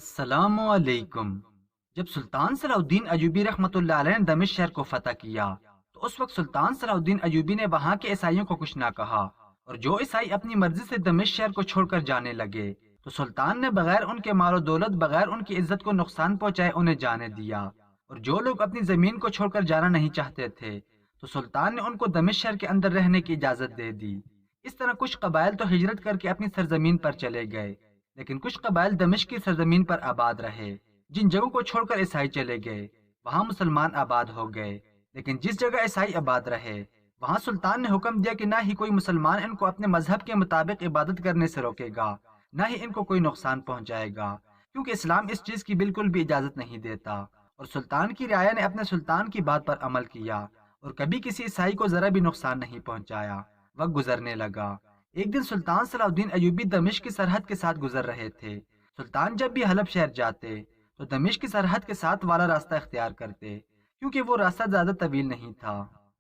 السلام علیکم۔ جب سلطان صلاح الدین ایوبی رحمۃ اللہ علیہ نے دمشق شہر کو فتح کیا تو اس وقت سلطان صلاح الدین ایوبی نے وہاں کے عیسائیوں کو کچھ نہ کہا، اور جو عیسائی اپنی مرضی سے دمشق شہر کو چھوڑ کر جانے لگے تو سلطان نے بغیر ان کے مال و دولت، بغیر ان کی عزت کو نقصان پہنچائے انہیں جانے دیا، اور جو لوگ اپنی زمین کو چھوڑ کر جانا نہیں چاہتے تھے تو سلطان نے ان کو دمشق شہر کے اندر رہنے کی اجازت دے دی۔ اس طرح کچھ قبائل تو ہجرت کر کے اپنی سرزمین پر چلے گئے، لیکن کچھ قبائل دمشق کی سرزمین پر آباد رہے۔ جن جگہوں کو چھوڑ کر عیسائی چلے گئے وہاں مسلمان آباد ہو گئے، لیکن جس جگہ عیسائی آباد رہے وہاں سلطان نے حکم دیا کہ نہ ہی کوئی مسلمان ان کو اپنے مذہب کے مطابق عبادت کرنے سے روکے گا، نہ ہی ان کو کوئی نقصان پہنچائے گا، کیونکہ اسلام اس چیز کی بالکل بھی اجازت نہیں دیتا۔ اور سلطان کی رعایا نے اپنے سلطان کی بات پر عمل کیا اور کبھی کسی عیسائی کو ذرا بھی نقصان نہیں پہنچایا۔ وقت گزرنے لگا۔ ایک دن سلطان صلاح الدین ایوبی دمشق کی سرحد کے ساتھ گزر رہے تھے۔ سلطان جب بھی حلب شہر جاتے تو دمشق کی سرحد کے ساتھ والا راستہ اختیار کرتے، کیونکہ وہ راستہ زیادہ طویل نہیں تھا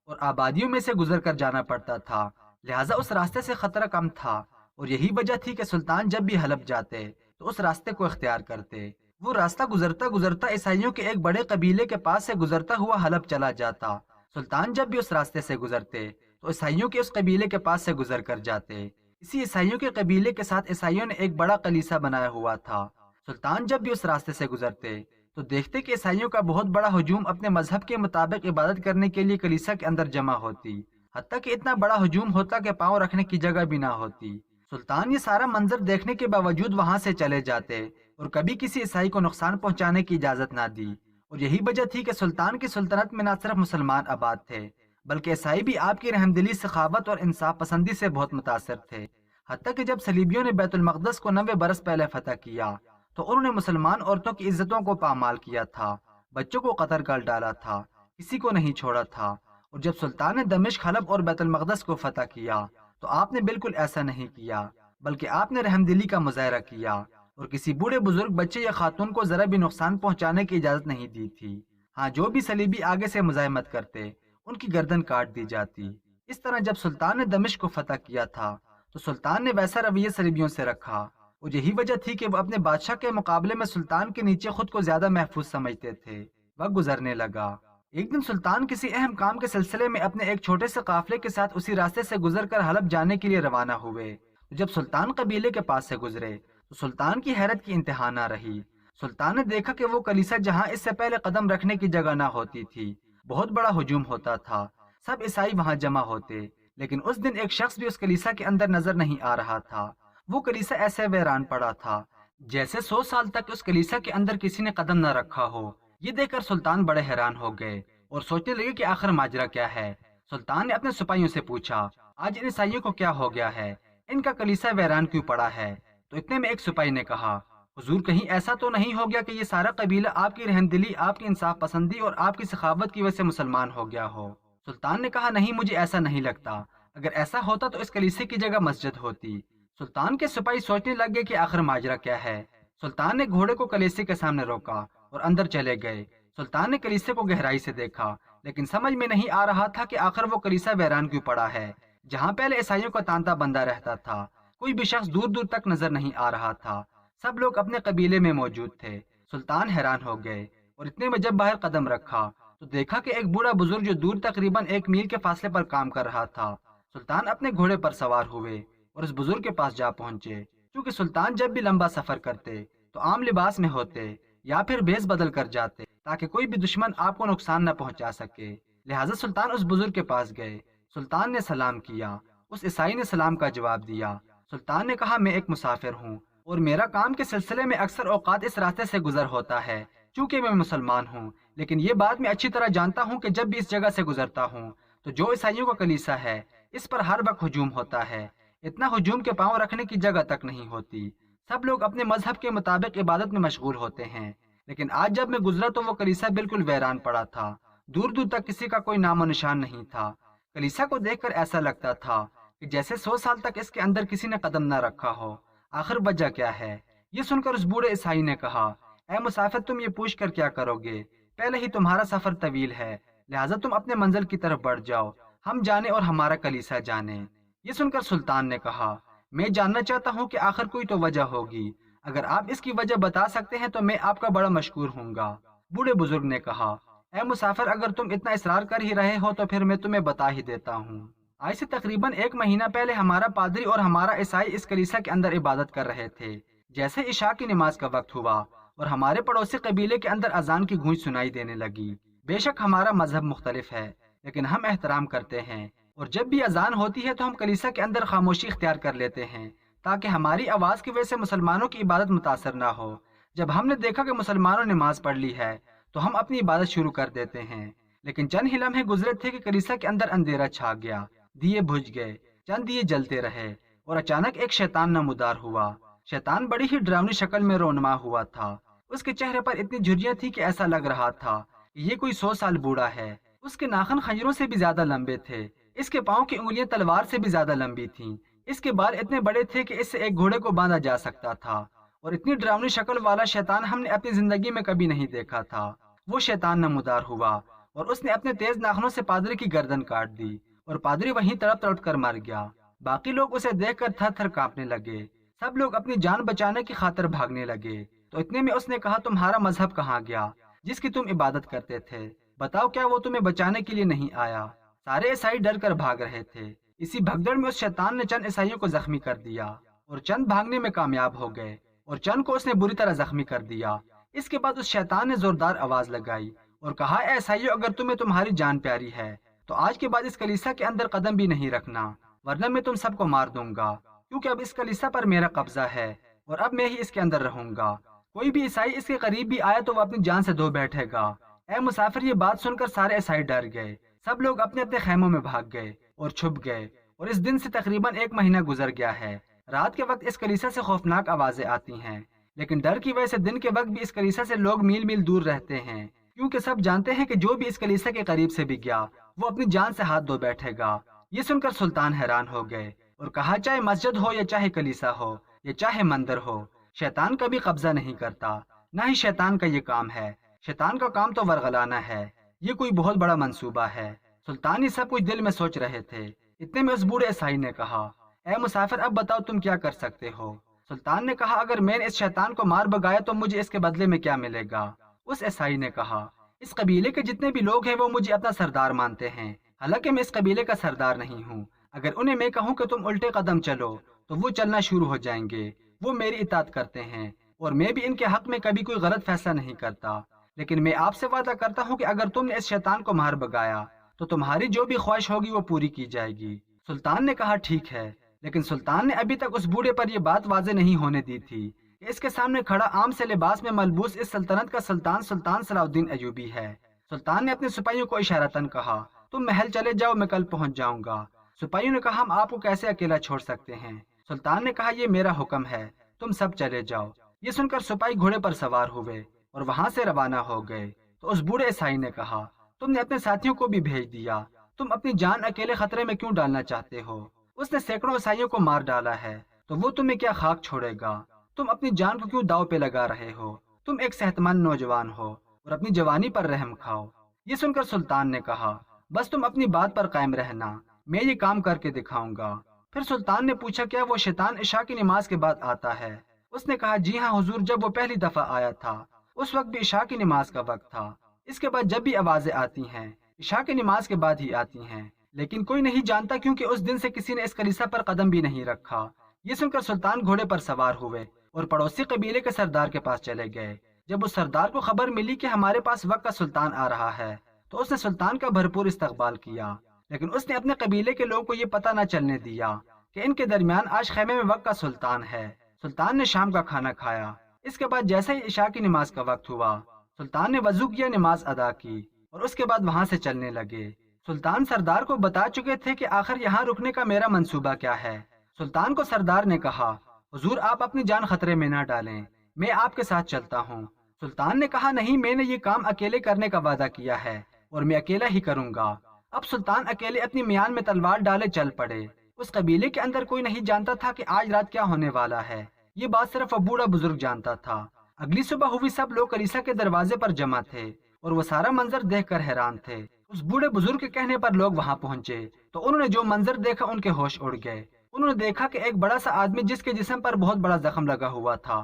اور آبادیوں میں سے گزر کر جانا پڑتا تھا، لہٰذا اس راستے سے خطرہ کم تھا، اور یہی وجہ تھی کہ سلطان جب بھی حلب جاتے تو اس راستے کو اختیار کرتے۔ وہ راستہ گزرتا گزرتا عیسائیوں کے ایک بڑے قبیلے کے پاس سے گزرتا ہوا حلب چلا جاتا۔ سلطان جب بھی اس راستے سے گزرتے تو عیسائیوں کے اس قبیلے کے پاس سے گزر کر جاتے۔ اسی عیسائیوں کے قبیلے کے ساتھ عیسائیوں نے ایک بڑا کلیسا بنایا ہوا تھا۔ سلطان جب بھی اس راستے سے گزرتے تو دیکھتے کہ عیسائیوں کا بہت بڑا ہجوم اپنے مذہب کے مطابق عبادت کرنے کے لیے کلیسا کے اندر جمع ہوتی، حتیٰ کہ اتنا بڑا ہجوم ہوتا کہ پاؤں رکھنے کی جگہ بھی نہ ہوتی۔ سلطان یہ سارا منظر دیکھنے کے باوجود وہاں سے چلے جاتے اور کبھی کسی عیسائی کو نقصان پہنچانے کی اجازت نہ دی، اور یہی وجہ تھی کہ سلطان کی سلطنت میں نہ صرف مسلمان آباد تھے بلکہ عیسائی بھی آپ کی رحمدلی، سخاوت اور انصاف پسندی سے بہت متاثر تھے، حتیٰ کہ جب صلیبیوں نے بیت المقدس کو 90 برس پہلے فتح کیا تو انہوں نے مسلمان عورتوں کی عزتوں کو پامال کیا تھا، بچوں کو قتل کر ڈالا تھا، کسی کو نہیں چھوڑا تھا۔ اور جب سلطان نے دمشق، حلب اور بیت المقدس کو فتح کیا تو آپ نے بالکل ایسا نہیں کیا، بلکہ آپ نے رحمدلی کا مظاہرہ کیا اور کسی بوڑھے، بزرگ، بچے یا خاتون کو ذرا بھی نقصان پہنچانے کی اجازت نہیں دی تھی۔ ہاں، جو بھی صلیبی آگے سے مزاحمت کرتے ان کی گردن کاٹ دی جاتی۔ اس طرح جب سلطان نے دمشق کو فتح کیا تھا تو سلطان نے ویسا رویہ صلیبیوں سے رکھا، اور یہی وجہ تھی کہ وہ اپنے بادشاہ کے مقابلے میں سلطان کے نیچے خود کو زیادہ محفوظ سمجھتے تھے۔ وقت گزرنے لگا۔ ایک دن سلطان کسی اہم کام کے سلسلے میں اپنے ایک چھوٹے سے قافلے کے ساتھ اسی راستے سے گزر کر حلب جانے کے لیے روانہ ہوئے۔ جب سلطان قبیلے کے پاس سے گزرے تو سلطان کی حیرت کی انتہا نہ رہی۔ سلطان نے دیکھا کہ وہ کلیسا جہاں اس سے پہلے قدم رکھنے کی جگہ نہ ہوتی تھی، بہت بڑا ہجوم ہوتا تھا، سب عیسائی وہاں جمع ہوتے، لیکن اس دن ایک شخص بھی اس کلیسا کے اندر نظر نہیں آ رہا تھا۔ وہ کلیسا ایسے ویران پڑا تھا جیسے 100 سال تک اس کلیسا کے اندر کسی نے قدم نہ رکھا ہو۔ یہ دیکھ کر سلطان بڑے حیران ہو گئے اور سوچنے لگے کہ آخر ماجرا کیا ہے۔ سلطان نے اپنے سپاہیوں سے پوچھا، آج ان عیسائیوں کو کیا ہو گیا ہے؟ ان کا کلیسا ویران کیوں پڑا ہے؟ تو اتنے میں ایک سپاہی نے کہا، حضور، کہیں ایسا تو نہیں ہو گیا کہ یہ سارا قبیلہ آپ کی رحمدلی، آپ کی انصاف پسندی اور آپ کی سخاوت کی وجہ سے مسلمان ہو گیا ہو؟ سلطان نے کہا، نہیں، مجھے ایسا نہیں لگتا، اگر ایسا ہوتا تو اس کلیسے کی جگہ مسجد ہوتی۔ سلطان کے سپاہی سوچنے لگ گئے کہ آخر ماجرا کیا ہے۔ سلطان نے گھوڑے کو کلیسے کے سامنے روکا اور اندر چلے گئے۔ سلطان نے کلیسے کو گہرائی سے دیکھا، لیکن سمجھ میں نہیں آ رہا تھا کہ آخر وہ کلیسا ویران کیوں پڑا ہے جہاں پہلے عیسائیوں کا تانتا بندہ رہتا تھا۔ کوئی بھی شخص دور دور تک نظر نہیں آ رہا تھا، سب لوگ اپنے قبیلے میں موجود تھے۔ سلطان حیران ہو گئے اور اتنے میں جب باہر قدم رکھا تو دیکھا کہ ایک بوڑھا بزرگ جو دور تقریباً 1 میل کے فاصلے پر کام کر رہا تھا۔ سلطان اپنے گھوڑے پر سوار ہوئے اور اس بزرگ کے پاس جا پہنچے۔ کیونکہ سلطان جب بھی لمبا سفر کرتے تو عام لباس میں ہوتے یا پھر بھیس بدل کر جاتے تاکہ کوئی بھی دشمن آپ کو نقصان نہ پہنچا سکے، لہٰذا سلطان اس بزرگ کے پاس گئے۔ سلطان نے سلام کیا، اس عیسائی نے سلام کا جواب دیا۔ سلطان نے کہا، میں ایک مسافر ہوں اور میرا کام کے سلسلے میں اکثر اوقات اس راستے سے گزر ہوتا ہے، چونکہ میں مسلمان ہوں، لیکن یہ بات میں اچھی طرح جانتا ہوں کہ جب بھی اس جگہ سے گزرتا ہوں تو جو عیسائیوں کا کلیسا ہے اس پر ہر وقت ہجوم ہوتا ہے، اتنا ہجوم کے پاؤں رکھنے کی جگہ تک نہیں ہوتی، سب لوگ اپنے مذہب کے مطابق عبادت میں مشغول ہوتے ہیں، لیکن آج جب میں گزرا تو وہ کلیسا بالکل ویران پڑا تھا، دور دور تک کسی کا کوئی نام و نشان نہیں تھا۔ کلیسا کو دیکھ کر ایسا لگتا تھا کہ جیسے 100 سال تک اس کے اندر کسی نے قدم نہ رکھا ہو۔ آخر وجہ کیا ہے؟ یہ سن کر اس بوڑھے عیسائی نے کہا، اے مسافر، تم یہ پوچھ کر کیا کرو گے؟ پہلے ہی تمہارا سفر طویل ہے، لہٰذا تم اپنے منزل کی طرف بڑھ جاؤ، ہم جانے اور ہمارا کلیسا جانے۔ یہ سن کر سلطان نے کہا، میں جاننا چاہتا ہوں کہ آخر کوئی تو وجہ ہوگی، اگر آپ اس کی وجہ بتا سکتے ہیں تو میں آپ کا بڑا مشکور ہوں گا۔ بوڑھے بزرگ نے کہا، اے مسافر، اگر تم اتنا اصرار کر ہی رہے ہو تو پھر میں تمہیں بتا ہی دیتا ہوں۔ آج سے تقریباً 1 مہینہ پہلے ہمارا پادری اور ہمارا عیسائی اس کلیسا کے اندر عبادت کر رہے تھے۔ جیسے عشاء کی نماز کا وقت ہوا اور ہمارے پڑوسی قبیلے کے اندر اذان کی گونج سنائی دینے لگی۔ بے شک ہمارا مذہب مختلف ہے، لیکن ہم احترام کرتے ہیں، اور جب بھی اذان ہوتی ہے تو ہم کلیسا کے اندر خاموشی اختیار کر لیتے ہیں تاکہ ہماری آواز کی وجہ سے مسلمانوں کی عبادت متاثر نہ ہو۔ جب ہم نے دیکھا کہ مسلمانوں نے نماز پڑھ لی ہے تو ہم اپنی عبادت شروع کر دیتے ہیں۔ لیکن چند ہی لمحے گزرے تھے کہ کلیسا کے اندر اندھیرا چھا گیا، دیے بجھ گئے، چند دیے جلتے رہے، اور اچانک ایک شیطان نمودار ہوا۔ شیطان بڑی ہی ڈراؤنی شکل میں رونما ہوا تھا۔ اس کے چہرے پر اتنی جھریاں تھی کہ ایسا لگ رہا تھا کہ یہ کوئی 100 سال بوڑھا ہے۔ اس کے ناخن خنجروں سے بھی زیادہ لمبے تھے، اس کے پاؤں کی انگلیاں تلوار سے بھی زیادہ لمبی تھیں، اس کے بال اتنے بڑے تھے کہ اس سے ایک گھوڑے کو باندھا جا سکتا تھا، اور اتنی ڈراؤنی شکل والا شیطان ہم نے اپنی زندگی میں کبھی نہیں دیکھا تھا۔ وہ شیطان نمودار ہوا اور اس نے اپنے تیز ناخنوں سے پادری کی گردن کاٹ دی، اور پادری وہیں تڑپ تڑپ کر مر گیا۔ باقی لوگ اسے دیکھ کر تھر تھر کانپنے لگے، سب لوگ اپنی جان بچانے کی خاطر بھاگنے لگے۔ تو اتنے میں اس نے کہا، تمہارا مذہب کہاں گیا جس کی تم عبادت کرتے تھے؟ بتاؤ، کیا وہ تمہیں بچانے کے لیے نہیں آیا؟ سارے عیسائی ڈر کر بھاگ رہے تھے۔ اسی بھگدڑ میں اس شیطان نے چند عیسائیوں کو زخمی کر دیا، اور چند بھاگنے میں کامیاب ہو گئے، اور چند کو اس نے بری طرح زخمی کر دیا۔ اس کے بعد اس شیطان نے زوردار آواز لگائی اور کہا، اے عیسائیوں، اگر تمہیں تمہاری جان پیاری ہے تو آج کے بعد اس کلیسا کے اندر قدم بھی نہیں رکھنا، ورنہ میں تم سب کو مار دوں گا، کیونکہ اب اس کلیسا پر میرا قبضہ ہے اور اب میں ہی اس کے اندر رہوں گا۔ کوئی بھی عیسائی اس کے قریب بھی آیا تو وہ اپنی جان سے دھو بیٹھے گا۔ اے مسافر، یہ بات سن کر سارے عیسائی ڈر گئے، سب لوگ اپنے اپنے خیموں میں بھاگ گئے اور چھپ گئے، اور اس دن سے تقریباً 1 مہینہ گزر گیا ہے۔ رات کے وقت اس کلیسا سے خوفناک آوازیں آتی ہیں، لیکن ڈر کی وجہ سے دن کے وقت بھی اس کلیسا سے لوگ میل میل دور رہتے ہیں، کیونکہ سب جانتے ہیں کہ جو بھی اس کلیسا کے قریب سے بھی گیا وہ اپنی جان سے ہاتھ دھو بیٹھے گا۔ یہ سن کر سلطان حیران ہو گئے اور کہا، چاہے مسجد ہو یا چاہے کلیسا ہو یا چاہے مندر ہو، شیطان کبھی قبضہ نہیں کرتا، نہ ہی شیطان کا یہ کام ہے۔ شیطان کا کام تو ورغلانا ہے، یہ کوئی بہت بڑا منصوبہ ہے۔ سلطان یہ سب کچھ دل میں سوچ رہے تھے۔ اتنے میں اس بوڑھے عیسائی نے کہا، اے مسافر، اب بتاؤ تم کیا کر سکتے ہو؟ سلطان نے کہا، اگر میں نے اس شیطان کو مار بگایا تو مجھے اس کے بدلے میں کیا ملے گا؟ اس عیسائی نے کہا، اس قبیلے کے جتنے بھی لوگ ہیں وہ مجھے اپنا سردار مانتے ہیں، حالانکہ میں اس قبیلے کا سردار نہیں ہوں۔ اگر انہیں میں کہوں کہ تم الٹے قدم چلو تو وہ چلنا شروع ہو جائیں گے۔ وہ میری اطاعت کرتے ہیں اور میں بھی ان کے حق میں کبھی کوئی غلط فیصلہ نہیں کرتا، لیکن میں آپ سے وعدہ کرتا ہوں کہ اگر تم نے اس شیطان کو مار بگایا تو تمہاری جو بھی خواہش ہوگی وہ پوری کی جائے گی۔ سلطان نے کہا، ٹھیک ہے، لیکن سلطان نے ابھی تک اس بوڑھے پر یہ بات واضح نہیں ہونے دی تھی کہ اس کے سامنے کھڑا عام سے لباس میں ملبوس اس سلطنت کا سلطان صلاح الدین ایوبی ہے۔ سلطان نے اپنے سپاہیوں کو اشارتاً کہا، تم محل چلے جاؤ، میں کل پہنچ جاؤں گا۔ سپاہیوں نے کہا، ہم آپ کو کیسے اکیلا چھوڑ سکتے ہیں؟ سلطان نے کہا، یہ میرا حکم ہے، تم سب چلے جاؤ۔ یہ سن کر سپاہی گھوڑے پر سوار ہوئے اور وہاں سے روانہ ہو گئے۔ تو اس بوڑھے عیسائی نے کہا، تم نے اپنے ساتھیوں کو بھی بھیج دیا، تم اپنی جان اکیلے خطرے میں کیوں ڈالنا چاہتے ہو؟ اس نے سینکڑوں عیسائیوں کو مار ڈالا ہے تو وہ تمہیں کیا خاک چھوڑے گا؟ تم اپنی جان کو کیوں داؤ پہ لگا رہے ہو؟ تم ایک صحت مند نوجوان ہو اور اپنی جوانی پر رحم کھاؤ۔ یہ سن کر سلطان نے کہا، بس تم اپنی بات پر قائم رہنا، میں یہ کام کر کے دکھاؤں گا۔ پھر سلطان نے پوچھا، کیا وہ شیطان عشاء کی نماز کے بعد آتا ہے؟ اس نے کہا، جی ہاں حضور، جب وہ پہلی دفعہ آیا تھا اس وقت بھی عشاء کی نماز کا وقت تھا۔ اس کے بعد جب بھی آوازیں آتی ہیں عشاء کی نماز کے بعد ہی آتی ہیں، لیکن کوئی نہیں جانتا کیونکہ اس دن سے کسی نے اس کلیسا پر قدم بھی نہیں رکھا۔ یہ سن کر سلطان گھوڑے پر سوار ہوئے اور پڑوسی قبیلے کے سردار کے پاس چلے گئے۔ جب اس سردار کو خبر ملی کہ ہمارے پاس وقت کا سلطان آ رہا ہے تو اس نے سلطان کا بھرپور استقبال کیا، لیکن اس نے اپنے قبیلے کے لوگوں کو یہ پتہ نہ چلنے دیا کہ ان کے درمیان آج خیمے میں وقت کا سلطان ہے۔ سلطان نے شام کا کھانا کھایا۔ اس کے بعد جیسے ہی عشاء کی نماز کا وقت ہوا، سلطان نے وضو کیا، نماز ادا کی اور اس کے بعد وہاں سے چلنے لگے۔ سلطان سردار کو بتا چکے تھے کہ آخر یہاں رکنے کا میرا منصوبہ کیا ہے۔ سلطان کو سردار نے کہا، حضور آپ اپنی جان خطرے میں نہ ڈالیں، میں آپ کے ساتھ چلتا ہوں۔ سلطان نے کہا، نہیں، میں نے یہ کام اکیلے کرنے کا وعدہ کیا ہے اور میں اکیلا ہی کروں گا۔ اب سلطان اکیلے اپنی میان میں تلوار ڈالے چل پڑے۔ اس قبیلے کے اندر کوئی نہیں جانتا تھا کہ آج رات کیا ہونے والا ہے، یہ بات صرف وہ بوڑھا بزرگ جانتا تھا۔ اگلی صبح ہوئی، سب لوگ کلیسا کے دروازے پر جمع تھے اور وہ سارا منظر دیکھ کر حیران تھے۔ اس بوڑھے بزرگ کے کہنے پر لوگ وہاں پہنچے تو انہوں نے جو منظر دیکھا ان کے ہوش اڑ گئے۔ انہوں نے دیکھا کہ ایک بڑا سا آدمی جس کے جسم پر بہت بڑا زخم لگا ہوا تھا